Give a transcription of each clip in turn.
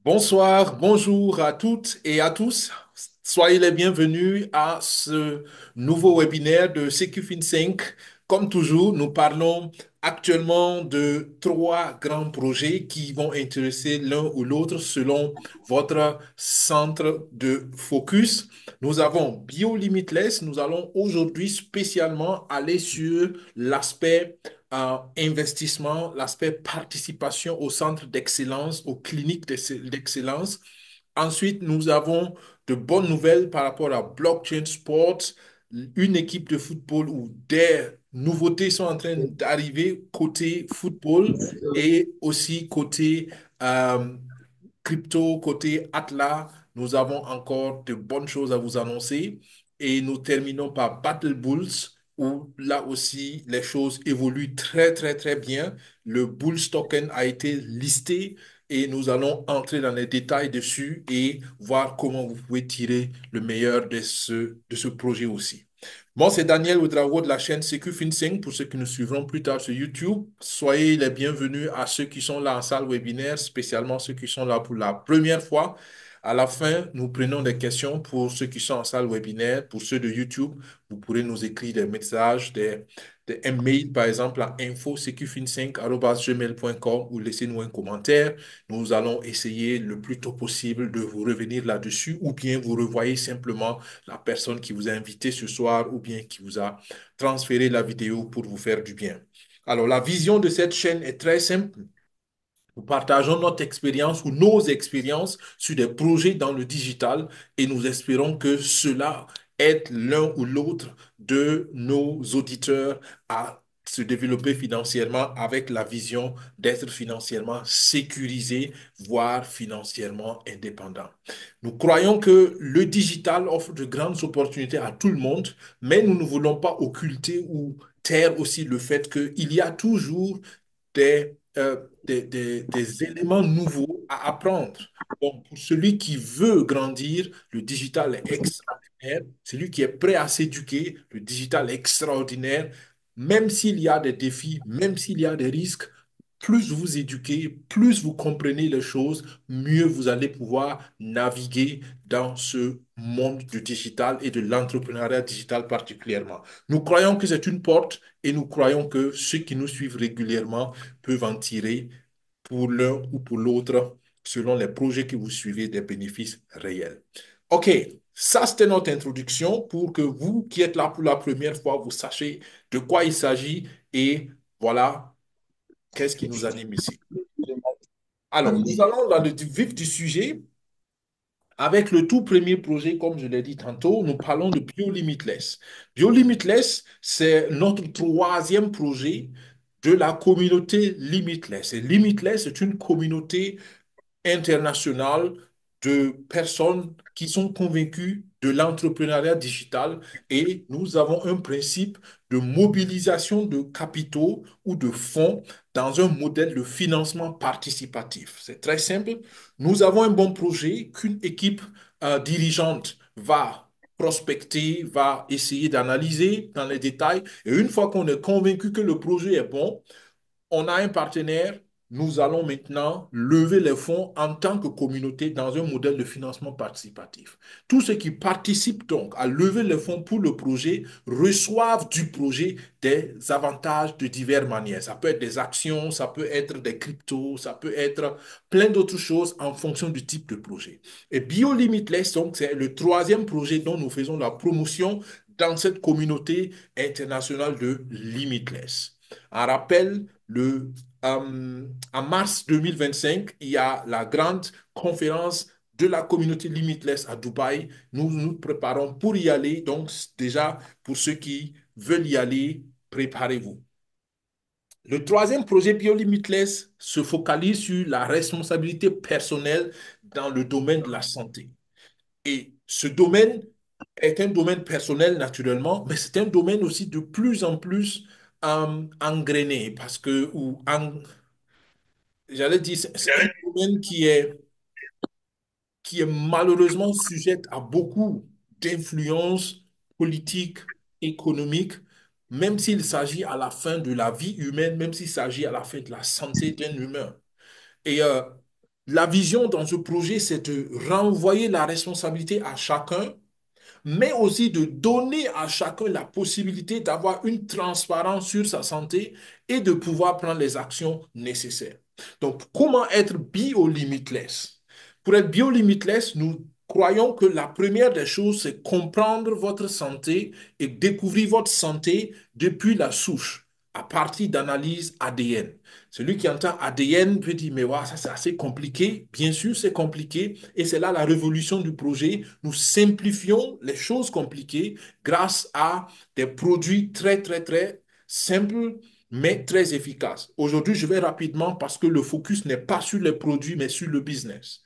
Bonsoir, bonjour à toutes et à tous. Soyez les bienvenus à ce nouveau webinaire de CQFin5. Comme toujours, nous parlons actuellement de trois grands projets qui vont intéresser l'un ou l'autre selon votre centre de focus. Nous avons BioLimitless. Nous allons aujourd'hui spécialement aller sur l'aspect investissement, l'aspect participation au centre d'excellence, aux cliniques d'excellence. Ensuite, nous avons de bonnes nouvelles par rapport à Blockchain Sports, une équipe de football où des nouveautés sont en train d'arriver côté football et aussi côté euh, crypto, côté Atlas. Nous avons encore de bonnes choses à vous annoncer. Et nous terminons par Battle Bulls, où là aussi les choses évoluent très, très, très bien. Le Bulls token a été listé et nous allons entrer dans les détails dessus et voir comment vous pouvez tirer le meilleur de ce projet aussi. Bon, c'est Daniel Ouedraogo de la chaîne CQ FinSync pour ceux qui nous suivront plus tard sur YouTube. Soyez les bienvenus à ceux qui sont là en salle webinaire, spécialement ceux qui sont là pour la première fois. À la fin, nous prenons des questions pour ceux qui sont en salle webinaire. Pour ceux de YouTube, vous pourrez nous écrire des messages, des mails, par exemple, à info-cqfin5@gmail.com ou laissez-nous un commentaire. Nous allons essayer le plus tôt possible de vous revenir là-dessus ou bien vous revoyez simplement la personne qui vous a invité ce soir ou bien qui vous a transféré la vidéo pour vous faire du bien. Alors, la vision de cette chaîne est très simple. Nous partageons notre expérience ou nos expériences sur des projets dans le digital et nous espérons que cela aide l'un ou l'autre de nos auditeurs à se développer financièrement avec la vision d'être financièrement sécurisé, voire financièrement indépendant. Nous croyons que le digital offre de grandes opportunités à tout le monde, mais nous ne voulons pas occulter ou taire aussi le fait qu'il y a toujours des éléments nouveaux à apprendre. Donc, pour celui qui veut grandir, le digital est extraordinaire. Celui qui est prêt à s'éduquer, le digital est extraordinaire. Même s'il y a des défis, même s'il y a des risques, plus vous éduquez, plus vous comprenez les choses, mieux vous allez pouvoir naviguer dans ce monde du digital et de l'entrepreneuriat digital particulièrement. Nous croyons que c'est une porte et nous croyons que ceux qui nous suivent régulièrement peuvent en tirer pour l'un ou pour l'autre, selon les projets que vous suivez, des bénéfices réels. OK, ça c'était notre introduction pour que vous qui êtes là pour la première fois, vous sachiez de quoi il s'agit et voilà, qu'est-ce qui nous anime ici. Alors, nous allons dans le vif du sujet. Avec le tout premier projet, comme je l'ai dit tantôt, nous parlons de BioLimitless. BioLimitless, c'est notre troisième projet de la communauté Limitless. Et Limitless est une communauté internationale de personnes qui sont convaincues de l'entrepreneuriat digital et nous avons un principe de mobilisation de capitaux ou de fonds dans un modèle de financement participatif. C'est très simple. Nous avons un bon projet qu'une équipe dirigeante va prospecter, va essayer d'analyser dans les détails. Et une fois qu'on est convaincu que le projet est bon, on a un partenaire, nous allons maintenant lever les fonds en tant que communauté dans un modèle de financement participatif. Tous ceux qui participent donc à lever les fonds pour le projet reçoivent du projet des avantages de diverses manières. Ça peut être des actions, ça peut être des cryptos, ça peut être plein d'autres choses en fonction du type de projet. Et BioLimitless, donc, c'est le troisième projet dont nous faisons la promotion dans cette communauté internationale de Limitless. En rappel, en mars 2025, il y a la grande conférence de la communauté Limitless à Dubaï. Nous nous préparons pour y aller. Donc, déjà, pour ceux qui veulent y aller, préparez-vous. Le troisième projet BioLimitless se focalise sur la responsabilité personnelle dans le domaine de la santé. Et ce domaine est un domaine personnel naturellement, mais c'est un domaine aussi de plus en plus engrainé parce que, j'allais dire, c'est un domaine qui est malheureusement sujet à beaucoup d'influences politiques, économiques, même s'il s'agit à la fin de la vie humaine, même s'il s'agit à la fin de la santé d'un humain. Et La vision dans ce projet, c'est de renvoyer la responsabilité à chacun, mais aussi de donner à chacun la possibilité d'avoir une transparence sur sa santé et de pouvoir prendre les actions nécessaires. Donc, comment être bio-limitless? Pour être bio-limitless, nous croyons que la première des choses, c'est comprendre votre santé et découvrir votre santé depuis la souche, à partir d'analyses ADN. Celui qui entend ADN peut dire, mais ouais, ça c'est assez compliqué. Bien sûr, c'est compliqué. Et c'est là la révolution du projet. Nous simplifions les choses compliquées grâce à des produits très, très, très simples, mais très efficaces. Aujourd'hui, je vais rapidement parce que le focus n'est pas sur les produits, mais sur le business.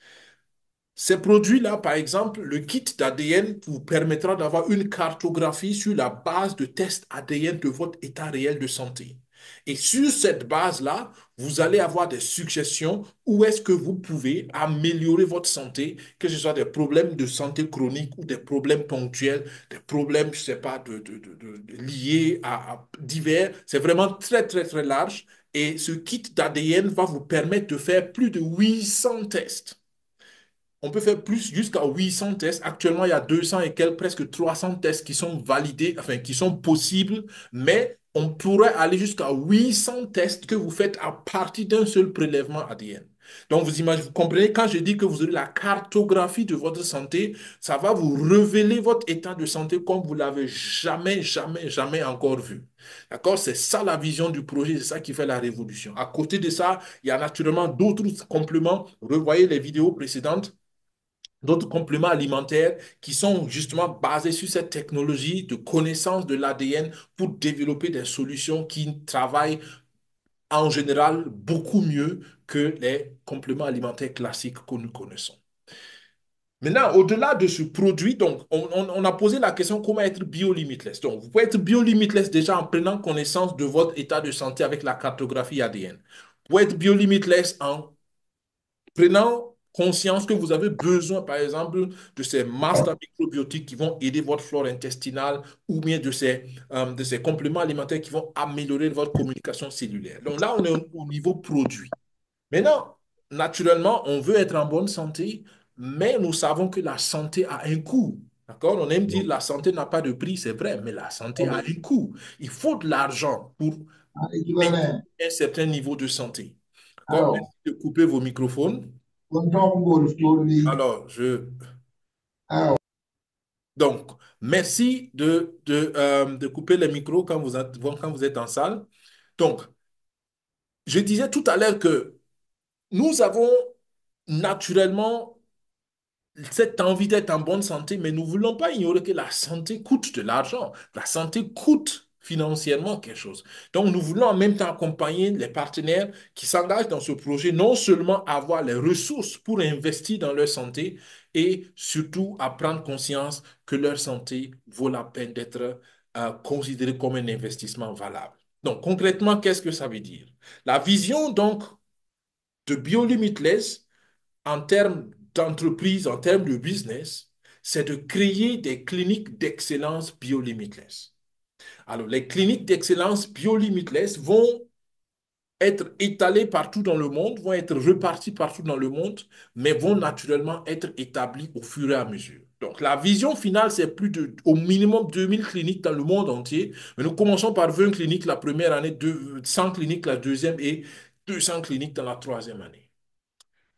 Ces produits-là, par exemple, le kit d'ADN vous permettra d'avoir une cartographie sur la base de tests ADN de votre état réel de santé. Et sur cette base-là, vous allez avoir des suggestions où est-ce que vous pouvez améliorer votre santé, que ce soit des problèmes de santé chronique ou des problèmes ponctuels, des problèmes, je ne sais pas, liés à divers. C'est vraiment très, très, très large. Et ce kit d'ADN va vous permettre de faire plus de 800 tests. On peut faire plus jusqu'à 800 tests. Actuellement, il y a 200 et quelques, presque 300 tests qui sont validés, enfin, qui sont possibles, mais on pourrait aller jusqu'à 800 tests que vous faites à partir d'un seul prélèvement ADN. Donc, vous imaginez, vous comprenez, quand je dis que vous aurez la cartographie de votre santé, ça va vous révéler votre état de santé comme vous l'avez jamais, jamais, jamais encore vu. D'accord? C'est ça la vision du projet, c'est ça qui fait la révolution. À côté de ça, il y a naturellement d'autres compléments. Revoyez les vidéos précédentes d'autres compléments alimentaires qui sont justement basés sur cette technologie de connaissance de l'ADN pour développer des solutions qui travaillent en général beaucoup mieux que les compléments alimentaires classiques que nous connaissons. Maintenant, au-delà de ce produit, donc, on a posé la question comment être bio-limitless. Donc, vous pouvez être bio-limitless déjà en prenant connaissance de votre état de santé avec la cartographie ADN. Vous pouvez être bio-limitless en prenant conscience que vous avez besoin, par exemple, de ces masters microbiotiques qui vont aider votre flore intestinale ou bien de ces compléments alimentaires qui vont améliorer votre communication cellulaire. Donc là, on est au niveau produit. Maintenant, naturellement, on veut être en bonne santé, mais nous savons que la santé a un coût. D'accord? On aime dire la santé n'a pas de prix, c'est vrai, mais la santé a un coût. Il faut de l'argent pour maintenir un certain niveau de santé. D'accord? Alors, Merci de couper vos microphones. on tombe au slowly. Alors, Alors, donc, merci de couper les micros quand vous êtes en salle. Donc, je disais tout à l'heure que nous avons naturellement cette envie d'être en bonne santé, mais nous ne voulons pas ignorer que la santé coûte de l'argent. La santé coûte financièrement quelque chose. Donc, nous voulons en même temps accompagner les partenaires qui s'engagent dans ce projet, non seulement avoir les ressources pour investir dans leur santé, et surtout à prendre conscience que leur santé vaut la peine d'être considérée comme un investissement valable. Donc, concrètement, qu'est-ce que ça veut dire? La vision, donc, de BioLimitless, en termes d'entreprise, en termes de business, c'est de créer des cliniques d'excellence bio-limitless. Alors, les cliniques d'excellence bio-limitless vont être étalées partout dans le monde, vont être reparties partout dans le monde, mais vont naturellement être établies au fur et à mesure. Donc, la vision finale, c'est au minimum 2000 cliniques dans le monde entier. Mais nous commençons par 20 cliniques la première année, 100 cliniques la deuxième et 200 cliniques dans la troisième année.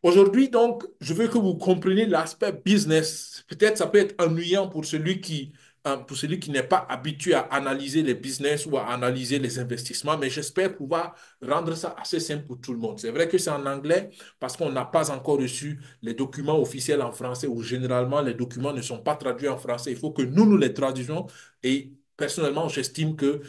Aujourd'hui, donc, je veux que vous compreniez l'aspect business. Peut-être ça peut être ennuyant pour celui qui n'est pas habitué à analyser les business ou à analyser les investissements, mais j'espère pouvoir rendre ça assez simple pour tout le monde. C'est vrai que c'est en anglais parce qu'on n'a pas encore reçu les documents officiels en français ou généralement les documents ne sont pas traduits en français. Il faut que nous les traduisions et personnellement, j'estime que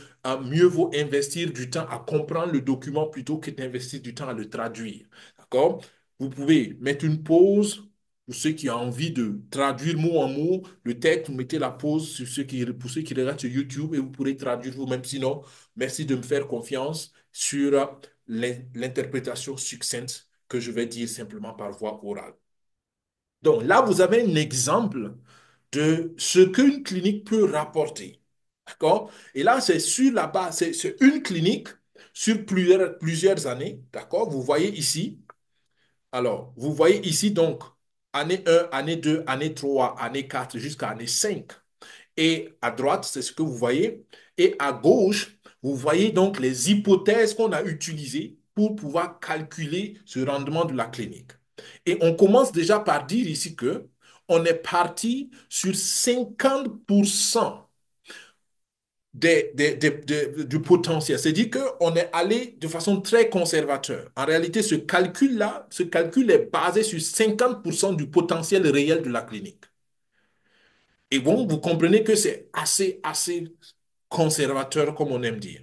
mieux vaut investir du temps à comprendre le document plutôt que d'investir du temps à le traduire. D'accord? Vous pouvez mettre une pause pour ceux qui ont envie de traduire mot en mot le texte. Vous mettez la pause pour ceux qui regardent sur YouTube et vous pourrez traduire vous-même. Sinon, merci de me faire confiance sur l'interprétation succincte que je vais dire simplement par voie orale. Donc là, vous avez un exemple de ce qu'une clinique peut rapporter. D'accord? Et là, c'est sur la base, c'est une clinique sur plusieurs années. D'accord? Vous voyez ici. Alors, vous voyez ici donc année 1, année 2, année 3, année 4 jusqu'à année 5. Et à droite, c'est ce que vous voyez. Et à gauche, vous voyez donc les hypothèses qu'on a utilisées pour pouvoir calculer ce rendement de la clinique. Et on commence déjà par dire ici que on est parti sur 50% du potentiel. C'est-à-dire qu'on est allé de façon très conservateur. En réalité, ce calcul-là, ce calcul est basé sur 50% du potentiel réel de la clinique. Et bon, vous comprenez que c'est assez conservateur, comme on aime dire.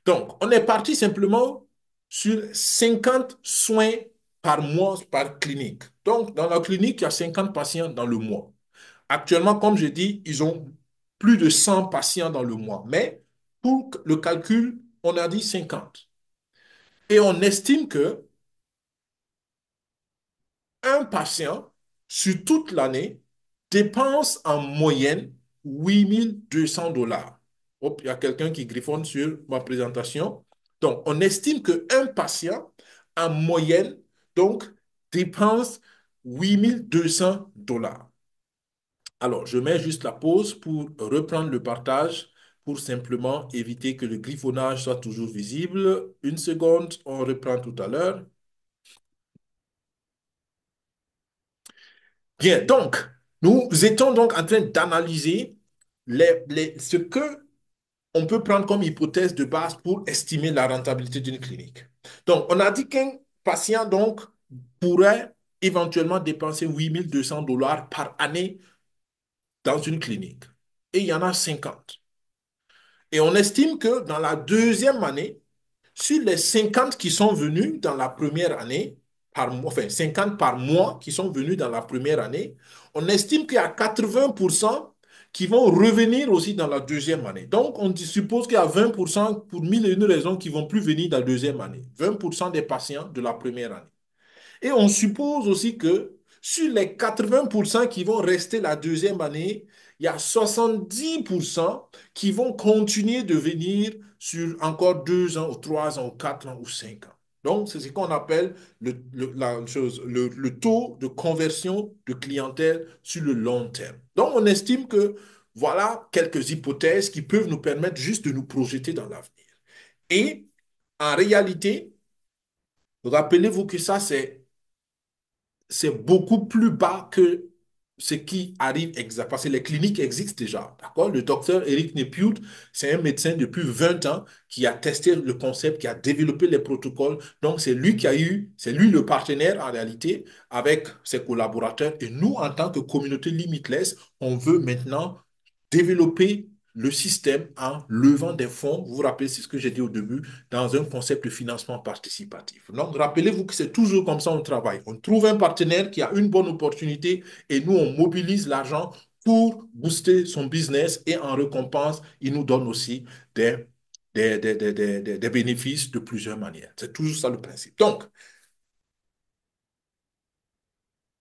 Donc, on est parti simplement sur 50 soins par mois par clinique. Donc, dans la clinique, il y a 50 patients dans le mois. Actuellement, comme je dis, ils ont plus de 100 patients dans le mois. Mais pour le calcul, on a dit 50. Et on estime que un patient, sur toute l'année, dépense en moyenne 8 200 $. Hop, il y a quelqu'un qui griffonne sur ma présentation. Donc, on estime qu'un patient, en moyenne, donc, dépense 8 200 $. Alors, je mets juste la pause pour reprendre le partage, pour simplement éviter que le griffonnage soit toujours visible. Une seconde, on reprend tout à l'heure. Bien, donc, nous étions donc en train d'analyser ce que on peut prendre comme hypothèse de base pour estimer la rentabilité d'une clinique. Donc, on a dit qu'un patient donc pourrait éventuellement dépenser 8 200 $ par année dans une clinique. Et il y en a 50. Et on estime que dans la deuxième année, sur les 50 qui sont venus dans la première année, par mois, enfin 50 par mois qui sont venus dans la première année, on estime qu'il y a 80% qui vont revenir aussi dans la deuxième année. Donc, on suppose qu'il y a 20% pour mille et une raisons qui vont plus venir dans la deuxième année. 20% des patients de la première année. Et on suppose aussi que sur les 80% qui vont rester la deuxième année, il y a 70% qui vont continuer de venir sur encore 2 ans ou 3 ans ou 4 ans ou 5 ans. Donc, c'est ce qu'on appelle le taux de conversion de clientèle sur le long terme. Donc, on estime que voilà quelques hypothèses qui peuvent nous permettre juste de nous projeter dans l'avenir. Et en réalité, rappelez-vous que ça, c'est beaucoup plus bas que ce qui arrive exact. Parce que les cliniques existent déjà. D'accord? Le docteur Eric Nepute, c'est un médecin depuis 20 ans qui a testé le concept, qui a développé les protocoles. Donc, c'est lui le partenaire en réalité avec ses collaborateurs. Et nous, en tant que communauté Limitless, on veut maintenant développer le système en levant des fonds. Vous vous rappelez, c'est ce que j'ai dit au début, dans un concept de financement participatif. Donc, rappelez-vous que c'est toujours comme ça on travaille. On trouve un partenaire qui a une bonne opportunité et nous, on mobilise l'argent pour booster son business et en récompense, il nous donne aussi des, des bénéfices de plusieurs manières. C'est toujours ça le principe. Donc,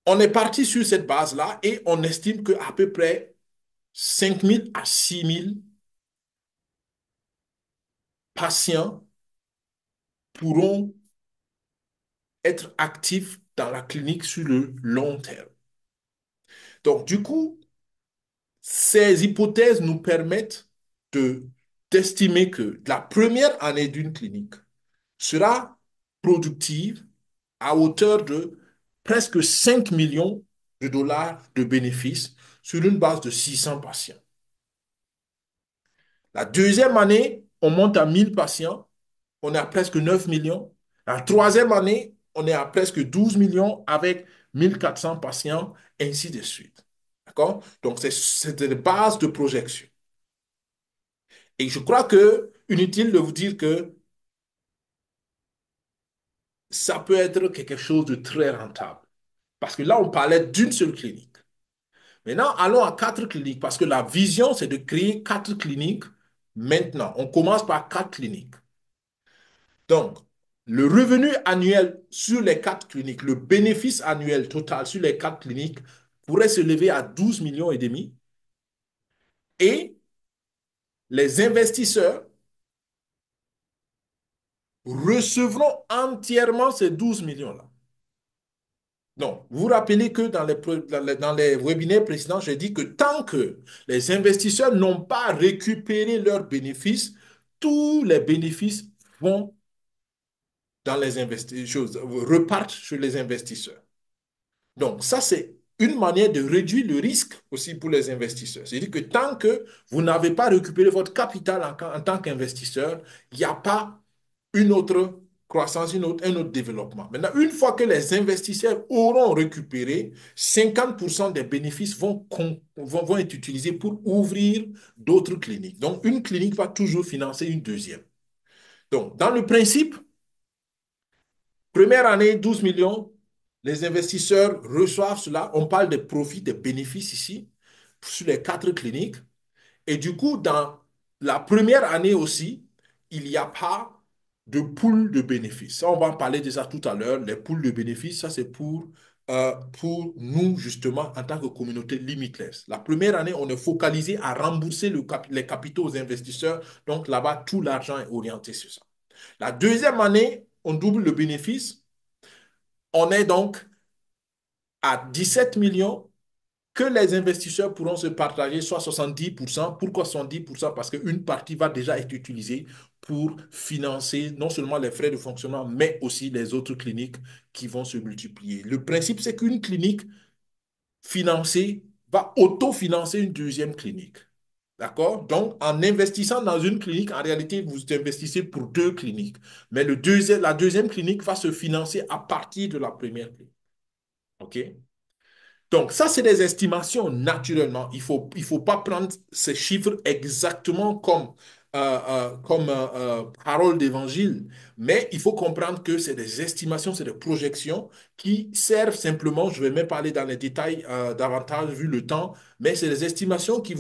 on est parti sur cette base-là et on estime qu'à peu près 5 000 à 6 000 patients pourront être actifs dans la clinique sur le long terme. Donc, du coup, ces hypothèses nous permettent d'estimer que la première année d'une clinique sera productive à hauteur de presque 5 millions de dollars de bénéfices sur une base de 600 patients. La deuxième année, on monte à 1000 patients, on est à presque 9 millions. La troisième année, on est à presque 12 millions avec 1400 patients, ainsi de suite. D'accord? Donc, c'est des bases de projection. Et je crois que inutile de vous dire que ça peut être quelque chose de très rentable. Parce que là, on parlait d'une seule clinique. Maintenant, allons à 4 cliniques, parce que la vision, c'est de créer 4 cliniques maintenant. On commence par 4 cliniques. Donc, le revenu annuel sur les 4 cliniques, le bénéfice annuel total sur les 4 cliniques pourrait se lever à 12 millions et demi. Et les investisseurs recevront entièrement ces 12 millions-là. Non, vous vous rappelez que dans les webinaires précédents, j'ai dit que tant que les investisseurs n'ont pas récupéré leurs bénéfices, tous les bénéfices vont dans les choses, repartent chez les investisseurs. Donc, ça, c'est une manière de réduire le risque aussi pour les investisseurs. C'est-à-dire que tant que vous n'avez pas récupéré votre capital en tant qu'investisseur, il n'y a pas une autre croissance, un autre développement. Maintenant, une fois que les investisseurs auront récupéré, 50% des bénéfices vont être utilisés pour ouvrir d'autres cliniques. Donc, une clinique va toujours financer une deuxième. Donc, dans le principe, première année, 12 millions, les investisseurs reçoivent cela. On parle des profits, des bénéfices ici, sur les quatre cliniques. Et du coup, dans la première année aussi, il n'y a pas de pool de bénéfices. Ça, on va en parler de ça tout à l'heure. Les pools de bénéfices, ça, c'est pour nous, justement, en tant que communauté limitless. La première année, on est focalisé à rembourser les capitaux aux investisseurs. Donc là-bas, tout l'argent est orienté sur ça. La deuxième année, on double le bénéfice. On est donc à 17 millions que les investisseurs pourront se partager, soit 70%. Pourquoi 70%? Parce qu'une partie va déjà être utilisée pour financer non seulement les frais de fonctionnement, mais aussi les autres cliniques qui vont se multiplier. Le principe, c'est qu'une clinique financée va autofinancer une deuxième clinique. D'accord? Donc, en investissant dans une clinique, en réalité, vous investissez pour deux cliniques. Mais la deuxième clinique va se financer à partir de la première clinique. OK? Donc, ça, c'est des estimations, naturellement. Il faut pas prendre ces chiffres exactement comme parole d'évangile, mais il faut comprendre que c'est des estimations, c'est des projections qui servent simplement, je vais même parler dans les détails davantage vu le temps, mais c'est des estimations qui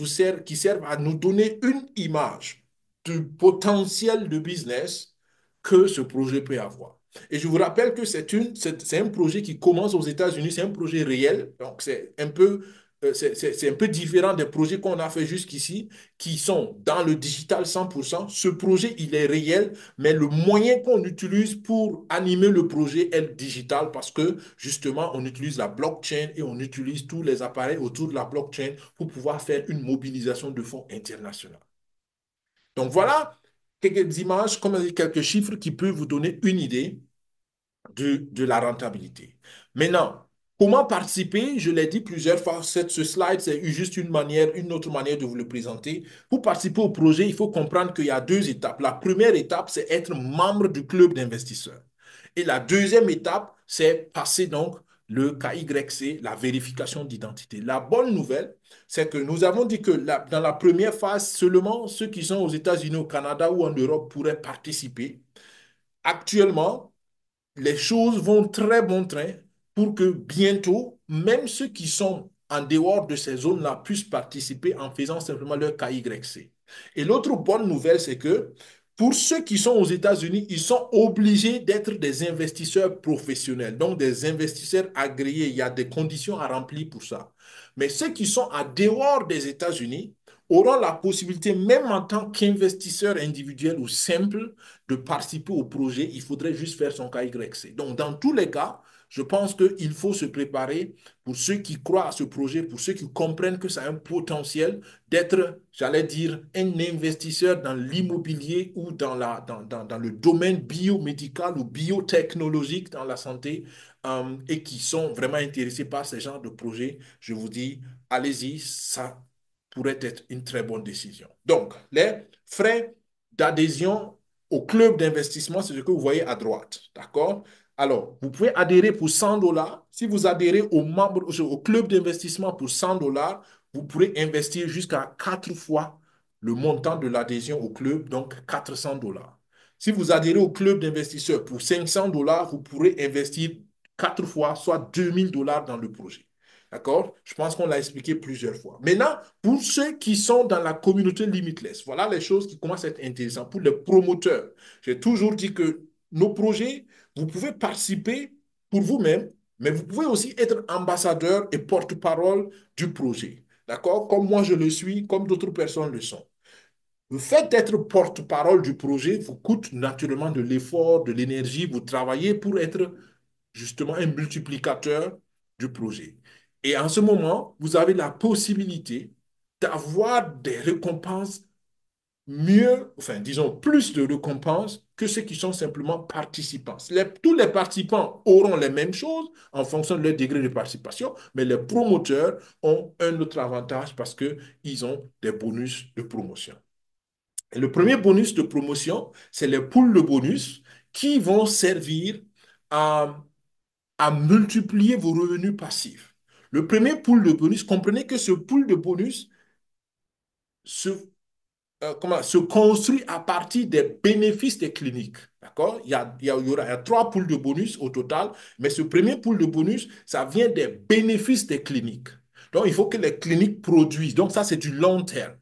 servent à nous donner une image du potentiel de business que ce projet peut avoir. Et je vous rappelle que c'est un projet qui commence aux États-Unis, c'est un projet réel. Donc, c'est un peu différent des projets qu'on a fait jusqu'ici, qui sont dans le digital 100%. Ce projet, il est réel, mais le moyen qu'on utilise pour animer le projet est le digital parce que, justement, on utilise la blockchain et on utilise tous les appareils autour de la blockchain pour pouvoir faire une mobilisation de fonds internationale. Donc, voilà quelques images, comme quelques chiffres qui peuvent vous donner une idée de la rentabilité. Maintenant, comment participer? Je l'ai dit plusieurs fois, ce slide, c'est juste une autre manière de vous le présenter. Pour participer au projet, il faut comprendre qu'il y a deux étapes. La première étape, c'est être membre du club d'investisseurs. Et la deuxième étape, c'est passer donc le KYC, la vérification d'identité. La bonne nouvelle, c'est que nous avons dit que dans la première phase, seulement ceux qui sont aux États-Unis, au Canada ou en Europe pourraient participer. Actuellement, les choses vont très bon train pour que bientôt, même ceux qui sont en dehors de ces zones-là puissent participer en faisant simplement leur KYC. Et l'autre bonne nouvelle, c'est que pour ceux qui sont aux États-Unis, ils sont obligés d'être des investisseurs professionnels, donc des investisseurs agréés. Il y a des conditions à remplir pour ça. Mais ceux qui sont en dehors des États-Unis auront la possibilité, même en tant qu'investisseur individuel ou simple, de participer au projet, il faudrait juste faire son KYC. Donc, dans tous les cas, je pense qu'il faut se préparer pour ceux qui croient à ce projet, pour ceux qui comprennent que ça a un potentiel d'être, j'allais dire, un investisseur dans l'immobilier ou dans le domaine biomédical ou biotechnologique dans la santé et qui sont vraiment intéressés par ce genre de projet. Je vous dis, allez-y, ça pourrait être une très bonne décision. Donc, les frais d'adhésion au club d'investissement, c'est ce que vous voyez à droite. D'accord? Alors, vous pouvez adhérer pour 100 dollars. Si vous adhérez au club d'investissement pour 100 dollars, vous pourrez investir jusqu'à 4 fois le montant de l'adhésion au club, donc 400 dollars. Si vous adhérez au club d'investisseurs pour 500 dollars, vous pourrez investir 4 fois, soit 2000 dollars dans le projet. D'accord? Je pense qu'on l'a expliqué plusieurs fois. Maintenant, pour ceux qui sont dans la communauté Limitless, voilà les choses qui commencent à être intéressantes. Pour les promoteurs, j'ai toujours dit que nos projets, vous pouvez participer pour vous-même, mais vous pouvez aussi être ambassadeur et porte-parole du projet. D'accord? Comme moi je le suis, comme d'autres personnes le sont. Le fait d'être porte-parole du projet vous coûte naturellement de l'effort, de l'énergie. Vous travaillez pour être justement un multiplicateur du projet. Et en ce moment, vous avez la possibilité d'avoir des récompenses mieux, enfin, disons, plus de récompenses que ceux qui sont simplement participants. Tous les participants auront les mêmes choses en fonction de leur degré de participation, mais les promoteurs ont un autre avantage parce qu'ils ont des bonus de promotion. Et le premier bonus de promotion, c'est les poules de bonus qui vont servir à, à multiplier vos revenus passifs. Le premier pool de bonus, comprenez que ce pool de bonus se se construit à partir des bénéfices des cliniques. D'accord? Il y a trois poules de bonus au total, mais ce premier pool de bonus, ça vient des bénéfices des cliniques. Donc, il faut que les cliniques produisent. Donc, ça, c'est du long terme.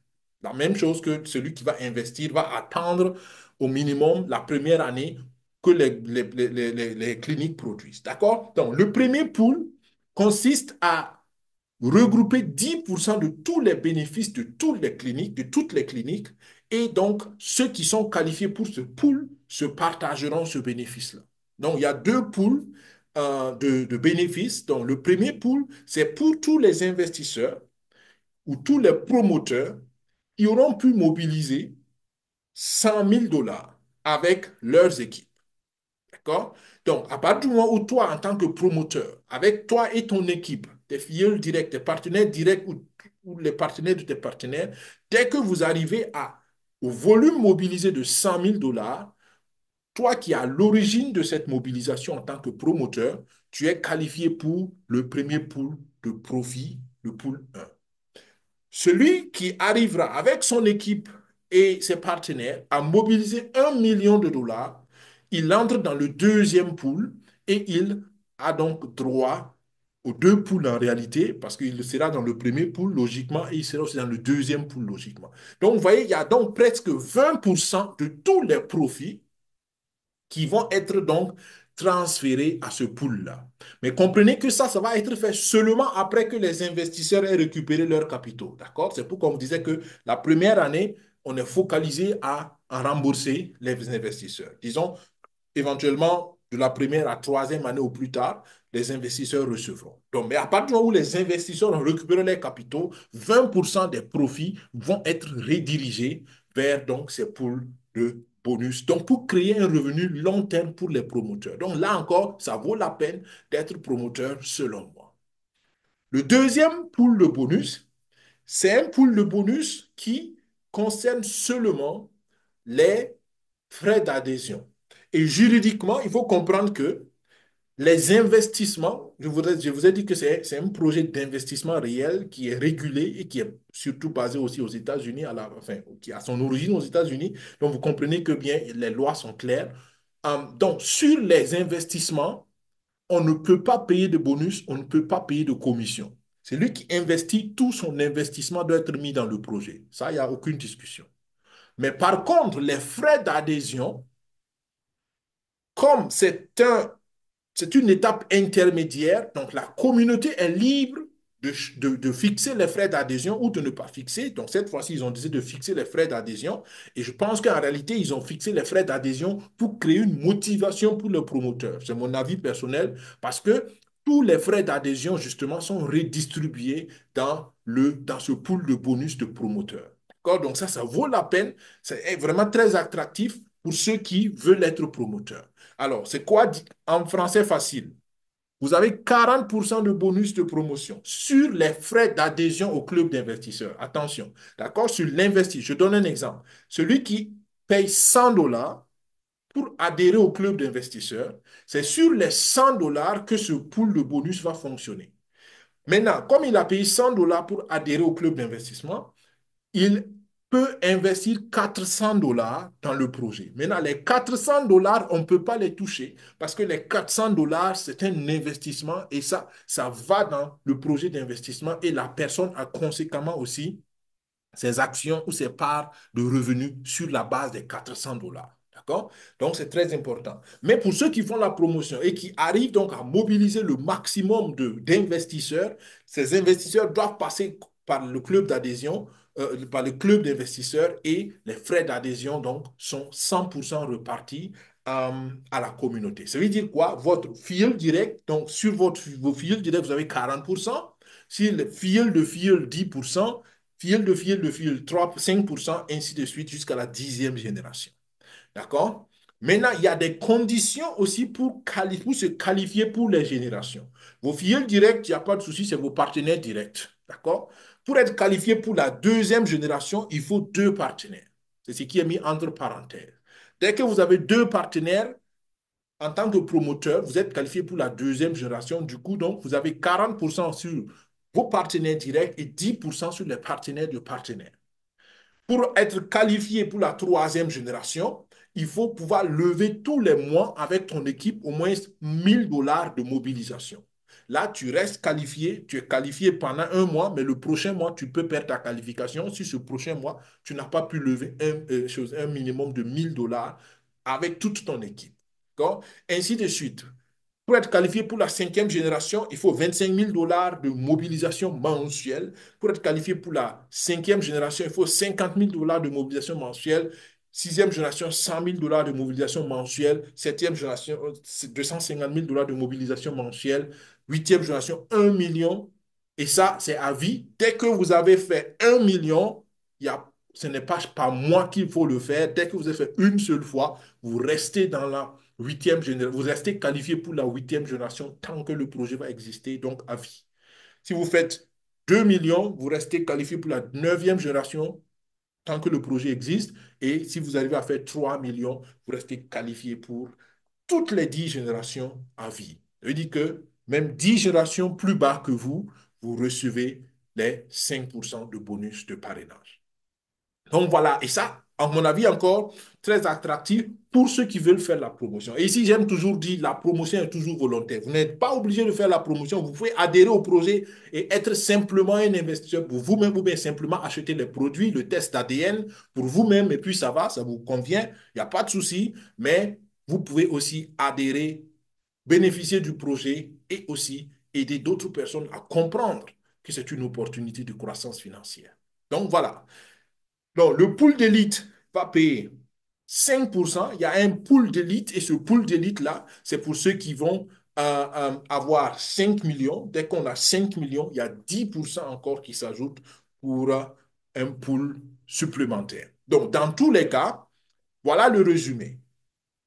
La même chose que celui qui va investir va attendre au minimum la première année que les cliniques produisent. D'accord? Donc, le premier pool consiste à regrouper 10% de tous les bénéfices de toutes les cliniques, et donc ceux qui sont qualifiés pour ce pool se partageront ce bénéfice-là. Donc, il y a deux pools de bénéfices. Donc, le premier pool, c'est pour tous les investisseurs ou tous les promoteurs qui auront pu mobiliser 100 000 $ avec leurs équipes. D'accord? Donc, à partir du moment où toi, en tant que promoteur, avec toi et ton équipe, tes filiales directs, tes partenaires directs ou les partenaires de tes partenaires, dès que vous arrivez au volume mobilisé de 100 000 $, toi qui es à l'origine de cette mobilisation en tant que promoteur, tu es qualifié pour le premier pool de profit, le pool 1. Celui qui arrivera avec son équipe et ses partenaires à mobiliser 1 million de $, il entre dans le deuxième pool et il a donc droit aux deux pools en réalité, parce qu'il sera dans le premier pool logiquement et il sera aussi dans le deuxième pool logiquement. Donc, vous voyez, il y a donc presque 20% de tous les profits qui vont être donc transférés à ce pool-là. Mais comprenez que ça va être fait seulement après que les investisseurs aient récupéré leurs capitaux. D'accord? C'est pourquoi on vous disait que la première année, on est focalisé à rembourser les investisseurs. Disons, éventuellement, de la première à troisième année ou plus tard, les investisseurs recevront. Donc, mais à partir du moment où les investisseurs ont récupéré leurs capitaux, 20% des profits vont être redirigés vers donc, ces pools de bonus. Donc, pour créer un revenu long terme pour les promoteurs. Donc, là encore, ça vaut la peine d'être promoteur selon moi. Le deuxième pool de bonus, c'est un pool de bonus qui concerne seulement les frais d'adhésion. Et juridiquement, il faut comprendre que les investissements, je vous ai dit que c'est un projet d'investissement réel qui est régulé et qui est surtout basé aussi aux États-Unis, enfin, qui a son origine aux États-Unis. Donc, vous comprenez que bien les lois sont claires. Donc, sur les investissements, on ne peut pas payer de bonus, on ne peut pas payer de commission. Celui qui investit, tout son investissement doit être mis dans le projet. Ça, il n'y a aucune discussion. Mais par contre, les frais d'adhésion, comme c'est une étape intermédiaire, donc la communauté est libre de fixer les frais d'adhésion ou de ne pas fixer. Donc cette fois-ci, ils ont décidé de fixer les frais d'adhésion. Et je pense qu'en réalité, ils ont fixé les frais d'adhésion pour créer une motivation pour le promoteur. C'est mon avis personnel parce que tous les frais d'adhésion, justement, sont redistribués dans ce pool de bonus de promoteurs. D'accord? Donc ça vaut la peine. C'est vraiment très attractif pour ceux qui veulent être promoteurs. Alors, c'est quoi en français facile? Vous avez 40% de bonus de promotion sur les frais d'adhésion au club d'investisseurs. Attention, d'accord? Sur l'investisseur, je donne un exemple. Celui qui paye 100 $ pour adhérer au club d'investisseurs, c'est sur les 100 $ que ce pool de bonus va fonctionner. Maintenant, comme il a payé 100 $ pour adhérer au club d'investissement, il peut investir 400 $ dans le projet. Maintenant, les 400 $, on ne peut pas les toucher parce que les 400 $, c'est un investissement et ça va dans le projet d'investissement et la personne a conséquemment aussi ses actions ou ses parts de revenus sur la base des 400 $. D'accord? Donc, c'est très important. Mais pour ceux qui font la promotion et qui arrivent donc à mobiliser le maximum d'investisseurs, ces investisseurs doivent passer par le club d'adhésion, par le club d'investisseurs et les frais d'adhésion donc sont 100% repartis à la communauté. Ça veut dire quoi? Votre filleul direct, donc sur vos filleuls directs, vous avez 40%. Si le filleul de filleul, 10%, filleul de filleul, 3, 5%, ainsi de suite jusqu'à la 10e génération. D'accord? Maintenant, il y a des conditions aussi pour se qualifier pour les générations. Vos filleuls directs, il n'y a pas de souci, c'est vos partenaires directs. D'accord? Pour être qualifié pour la 2e génération, il faut 2 partenaires. C'est ce qui est mis entre parenthèses. Dès que vous avez 2 partenaires, en tant que promoteur, vous êtes qualifié pour la 2e génération. Du coup, donc, vous avez 40% sur vos partenaires directs et 10% sur les partenaires de partenaires. Pour être qualifié pour la 3e génération, il faut pouvoir lever tous les mois avec ton équipe au moins 1 000 $ de mobilisation. Là, tu restes qualifié, tu es qualifié pendant un mois, mais le prochain mois, tu peux perdre ta qualification si ce prochain mois, tu n'as pas pu lever un minimum de 1 000 $ avec toute ton équipe. Ainsi de suite. Pour être qualifié pour la 5e génération, il faut 25 000 $ de mobilisation mensuelle. Pour être qualifié pour la 5e génération, il faut 50 000 $ de mobilisation mensuelle. 6e génération, 100 000 $ de mobilisation mensuelle. 7e génération, 250 000 $ de mobilisation mensuelle. 8e génération, 1 million. Et ça, c'est à vie. Dès que vous avez fait 1 million, ce n'est pas par mois qu'il faut le faire. Dès que vous avez fait une seule fois, vous restez dans la 8e génération, vous restez qualifié pour la 8e génération tant que le projet va exister, donc à vie. Si vous faites 2 millions, vous restez qualifié pour la 9e génération tant que le projet existe. Et si vous arrivez à faire 3 millions, vous restez qualifié pour toutes les 10 générations à vie. Ça veut dire que même 10 générations plus bas que vous recevez les 5% de bonus de parrainage. Donc voilà, et ça, à mon avis, encore très attractif pour ceux qui veulent faire la promotion. Et ici, j'aime toujours dire, la promotion est toujours volontaire. Vous n'êtes pas obligé de faire la promotion. Vous pouvez adhérer au projet et être simplement un investisseur pour vous-même ou bien simplement acheter les produits, le test d'ADN pour vous-même et puis ça va, ça vous convient, il n'y a pas de souci. Mais vous pouvez aussi adhérer, bénéficier du projet et aussi aider d'autres personnes à comprendre que c'est une opportunité de croissance financière. Donc voilà. Donc, le pool d'élite va payer 5%. Il y a un pool d'élite et ce pool d'élite-là, c'est pour ceux qui vont avoir 5 millions. Dès qu'on a 5 millions, il y a 10% encore qui s'ajoutent pour un pool supplémentaire. Donc, dans tous les cas, voilà le résumé.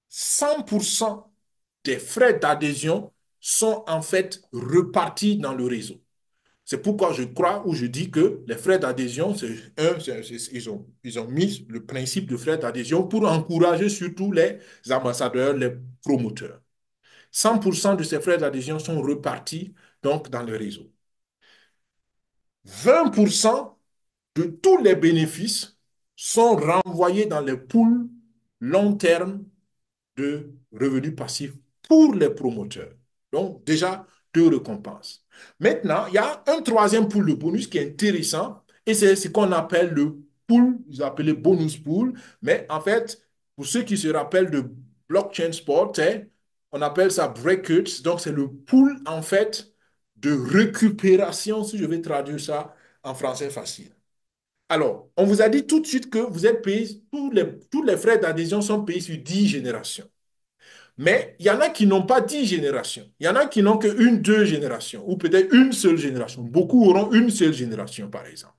100% des frais d'adhésion sont en fait repartis dans le réseau. C'est pourquoi je crois ou je dis que les frais d'adhésion, ils ont mis le principe de frais d'adhésion pour encourager surtout les ambassadeurs, les promoteurs. 100% de ces frais d'adhésion sont repartis donc dans le réseau. 20% de tous les bénéfices sont renvoyés dans les pools long terme de revenus passifs pour les promoteurs. Donc, déjà, 2 récompenses. Maintenant, il y a un troisième pool de bonus qui est intéressant et c'est ce qu'on appelle le pool, ils appellent bonus pool, mais en fait, pour ceux qui se rappellent de blockchain sport, on appelle ça breakage. Donc, c'est le pool, en fait, de récupération, si je vais traduire ça en français facile. Alors, on vous a dit tout de suite que vous êtes payé, tous les frais d'adhésion sont payés sur 10 générations. Mais il y en a qui n'ont pas 10 générations. Il y en a qui n'ont qu'une, 2 générations, ou peut-être une seule génération. Beaucoup auront une seule génération, par exemple.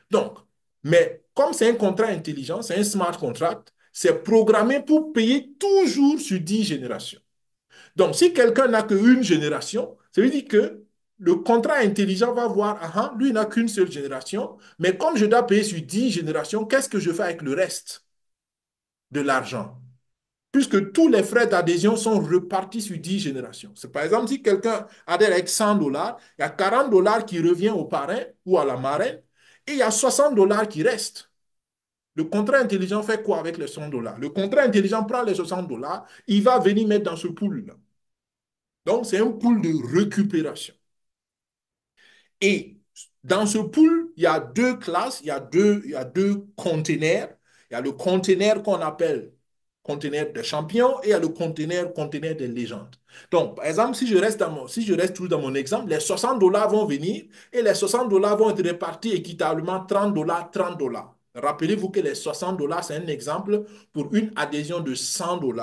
Donc, mais comme c'est un contrat intelligent, c'est un smart contract, c'est programmé pour payer toujours sur 10 générations. Donc, si quelqu'un n'a qu'une génération, ça veut dire que le contrat intelligent va voir, ah, lui n'a qu'une seule génération, mais comme je dois payer sur 10 générations, qu'est-ce que je fais avec le reste de l'argent? Puisque tous les frais d'adhésion sont repartis sur 10 générations. C'est par exemple, si quelqu'un adhère avec 100 $, il y a 40 $ qui revient au parrain ou à la marraine, et il y a 60 $ qui restent. Le contrat intelligent fait quoi avec les 100 $? Le contrat intelligent prend les 60 $, il va venir mettre dans ce pool-là. Donc, c'est un pool de récupération. Et dans ce pool, il y a 2 classes, il y a deux containers. Il y a le conteneur qu'on appelle conteneur des champions et il y a le conteneur des légendes. Donc, par exemple, si je reste toujours dans mon exemple, les 60 $ vont venir et les 60 $ vont être répartis équitablement 30 $, 30 $. Rappelez-vous que les 60 $, c'est un exemple pour une adhésion de 100 $.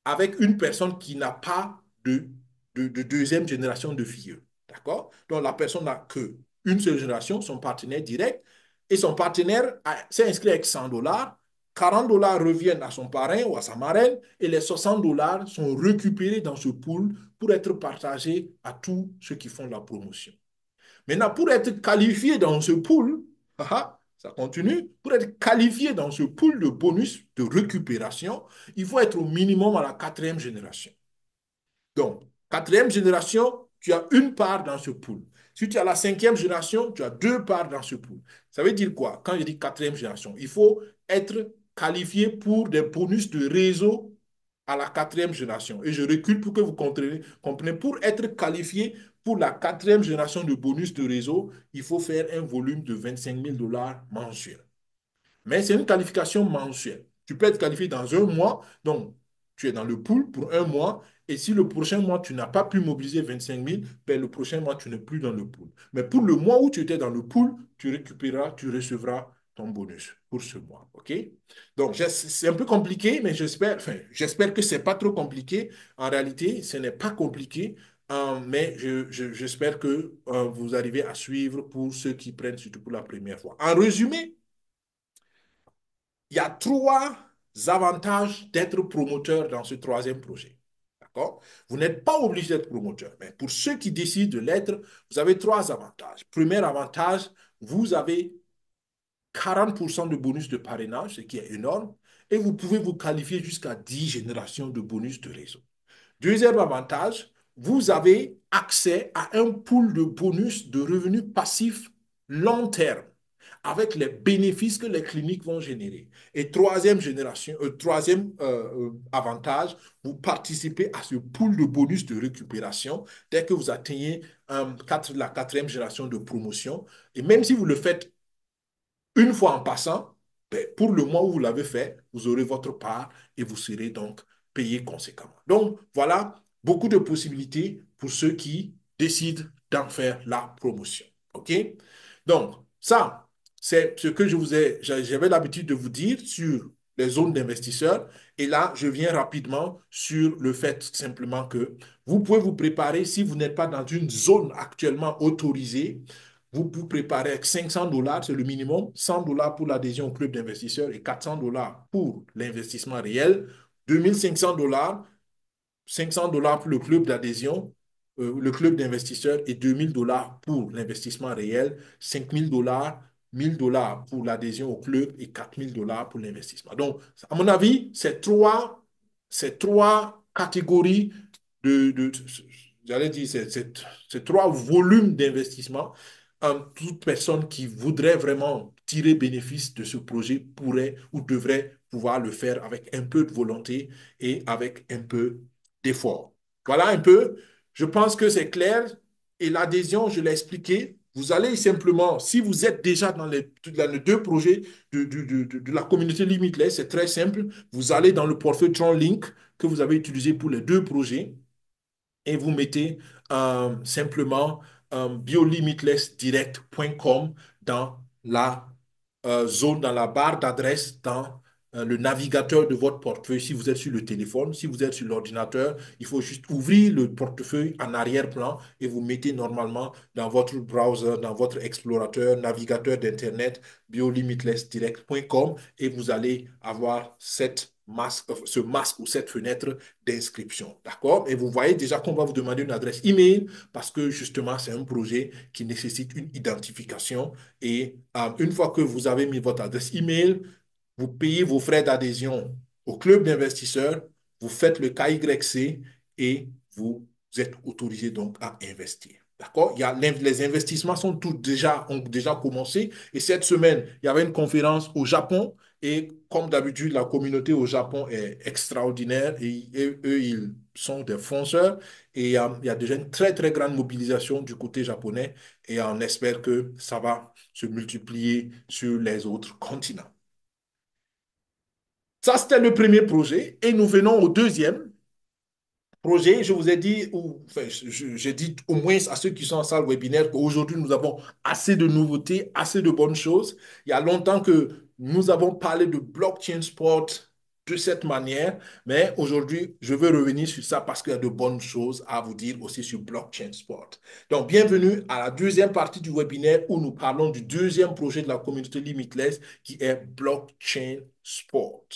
avec une personne qui n'a pas de deuxième génération de filles. D'accord? Donc, la personne n'a qu'une seule génération, son partenaire direct, et son partenaire s'est inscrit avec 100 dollars. 40 dollars reviennent à son parrain ou à sa marraine et les 60 dollars sont récupérés dans ce pool pour être partagés à tous ceux qui font la promotion. Maintenant, pour être qualifié dans ce pool, ça continue, pour être qualifié dans ce pool de bonus de récupération, il faut être au minimum à la quatrième génération. Donc, quatrième génération, tu as une part dans ce pool. Si tu as la cinquième génération, tu as deux parts dans ce pool. Ça veut dire quoi? Quand je dis quatrième génération, il faut être qualifié pour des bonus de réseau à la quatrième génération. Et je recule pour que vous compreniez. Pour être qualifié pour la quatrième génération de bonus de réseau, il faut faire un volume de 25 000 dollars mensuel. Mais c'est une qualification mensuelle. Tu peux être qualifié dans un mois, donc tu es dans le pool pour un mois, et si le prochain mois, tu n'as pas pu mobiliser 25 000, ben le prochain mois, tu n'es plus dans le pool. Mais pour le mois où tu étais dans le pool, tu récupéreras, tu recevras ton bonus pour ce mois. OK? Donc, c'est un peu compliqué, mais j'espère que ce n'est pas trop compliqué. En réalité, ce n'est pas compliqué, mais j'espère que vous arrivez à suivre pour ceux qui prennent surtout pour la première fois. En résumé, il y a trois avantages d'être promoteur dans ce troisième projet. D'accord? Vous n'êtes pas obligé d'être promoteur, mais pour ceux qui décident de l'être, vous avez trois avantages. Premier avantage, vous avez 40% de bonus de parrainage, ce qui est énorme, et vous pouvez vous qualifier jusqu'à 10 générations de bonus de réseau. Deuxième avantage, vous avez accès à un pool de bonus de revenus passifs long terme avec les bénéfices que les cliniques vont générer. Et troisième avantage, vous participez à ce pool de bonus de récupération dès que vous atteignez la quatrième génération de promotion. Et même si vous le faites une fois en passant, ben, pour le mois où vous l'avez fait, vous aurez votre part et vous serez donc payé conséquemment. Donc, voilà beaucoup de possibilités pour ceux qui décident d'en faire la promotion. OK? Donc, ça, c'est ce que j'avais l'habitude de vous dire sur les zones d'investisseurs. Et là, je viens rapidement sur le fait simplement que vous pouvez vous préparer si vous n'êtes pas dans une zone actuellement autorisée. Vous vous préparez avec 500 dollars, c'est le minimum, 100 dollars pour l'adhésion au club d'investisseurs et 400 dollars pour l'investissement réel, 2500 dollars, 500 dollars pour le club d'adhésion, le club d'investisseurs et 2000 dollars pour l'investissement réel, 5000 dollars, 1000 dollars pour l'adhésion au club et 4000 dollars pour l'investissement. Donc, à mon avis, ces trois catégories de j'allais dire, ces trois volumes d'investissement, toute personne qui voudrait vraiment tirer bénéfice de ce projet pourrait ou devrait pouvoir le faire avec un peu de volonté et avec un peu d'effort. Voilà un peu. Je pense que c'est clair. Et l'adhésion, je l'ai expliqué. Vous allez simplement, si vous êtes déjà dans les deux projets de la communauté Limitless, c'est très simple. Vous allez dans le portefeuille TronLink que vous avez utilisé pour les deux projets et vous mettez simplement biolimitlessdirect.com dans la zone, dans la barre d'adresse, dans le navigateur de votre portefeuille. Si vous êtes sur le téléphone, si vous êtes sur l'ordinateur, il faut juste ouvrir le portefeuille en arrière-plan et vous mettez normalement dans votre browser, dans votre explorateur, navigateur d'Internet, biolimitlessdirect.com et vous allez avoir ce masque ou cette fenêtre d'inscription. D'accord? Et vous voyez déjà qu'on va vous demander une adresse email parce que justement, c'est un projet qui nécessite une identification. Et une fois que vous avez mis votre adresse email, vous payez vos frais d'adhésion au club d'investisseurs, vous faites le KYC et vous êtes autorisé donc à investir. D'accord? Les investissements ont déjà commencé. Et cette semaine, il y avait une conférence au Japon. Et comme d'habitude, la communauté au Japon est extraordinaire. Et eux, ils sont des fonceurs. Et il y a déjà une très, très grande mobilisation du côté japonais. Et on espère que ça va se multiplier sur les autres continents. Ça, c'était le premier projet. Et nous venons au deuxième projet. Je vous ai dit, ou enfin, j'ai dit au moins à ceux qui sont en salle webinaire qu'aujourd'hui, nous avons assez de nouveautés, assez de bonnes choses. Il y a longtemps que nous avons parlé de blockchain sport de cette manière, mais aujourd'hui, je veux revenir sur ça parce qu'il y a de bonnes choses à vous dire aussi sur Blockchain Sport. Donc, bienvenue à la deuxième partie du webinaire où nous parlons du deuxième projet de la communauté Limitless qui est Blockchain Sport.